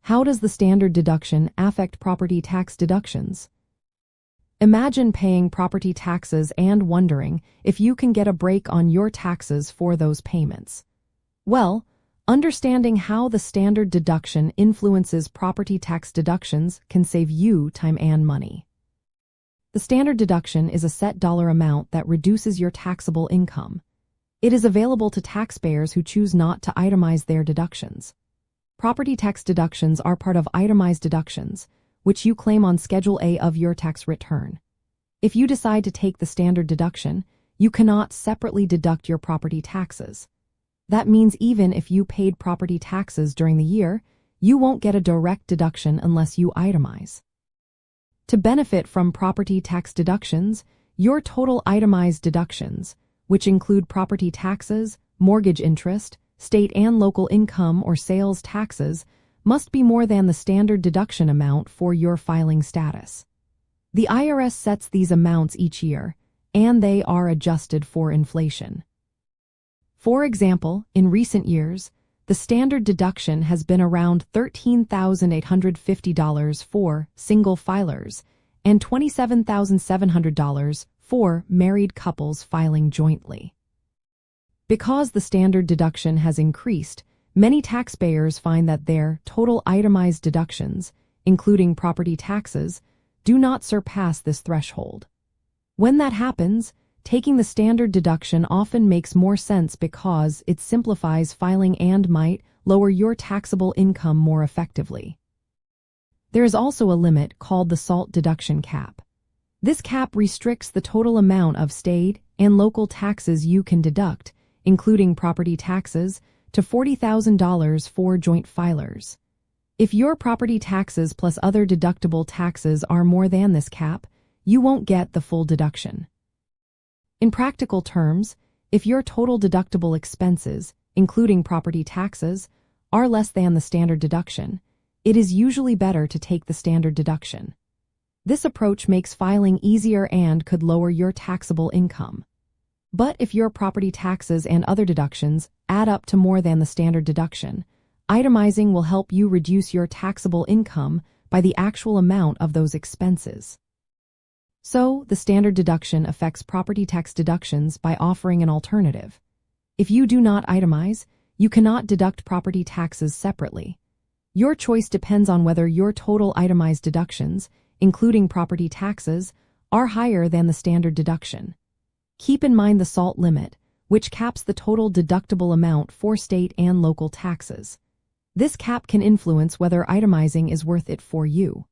How does the standard deduction affect property tax deductions? Imagine paying property taxes and wondering if you can get a break on your taxes for those payments. Well, understanding how the standard deduction influences property tax deductions can save you time and money. The standard deduction is a set dollar amount that reduces your taxable income. It is available to taxpayers who choose not to itemize their deductions. Property tax deductions are part of itemized deductions, which you claim on Schedule A of your tax return. If you decide to take the standard deduction, you cannot separately deduct your property taxes. That means even if you paid property taxes during the year, you won't get a direct deduction unless you itemize. To benefit from property tax deductions, your total itemized deductions, which include property taxes, mortgage interest, state and local income or sales taxes, must be more than the standard deduction amount for your filing status. The IRS sets these amounts each year, and they are adjusted for inflation. For example, in recent years, the standard deduction has been around $13,850 for single filers and $27,700 for married couples filing jointly. Because the standard deduction has increased, many taxpayers find that their total itemized deductions, including property taxes, do not surpass this threshold. When that happens, taking the standard deduction often makes more sense because it simplifies filing and might lower your taxable income more effectively. There is also a limit called the SALT deduction cap. This cap restricts the total amount of state and local taxes you can deduct, including property taxes, to $40,000 for joint filers. If your property taxes plus other deductible taxes are more than this cap, you won't get the full deduction. In practical terms, if your total deductible expenses, including property taxes, are less than the standard deduction, it is usually better to take the standard deduction. This approach makes filing easier and could lower your taxable income. But if your property taxes and other deductions add up to more than the standard deduction, itemizing will help you reduce your taxable income by the actual amount of those expenses. So, the standard deduction affects property tax deductions by offering an alternative. If you do not itemize, you cannot deduct property taxes separately. Your choice depends on whether your total itemized deductions, including property taxes, are higher than the standard deduction. Keep in mind the SALT limit, which caps the total deductible amount for state and local taxes. This cap can influence whether itemizing is worth it for you.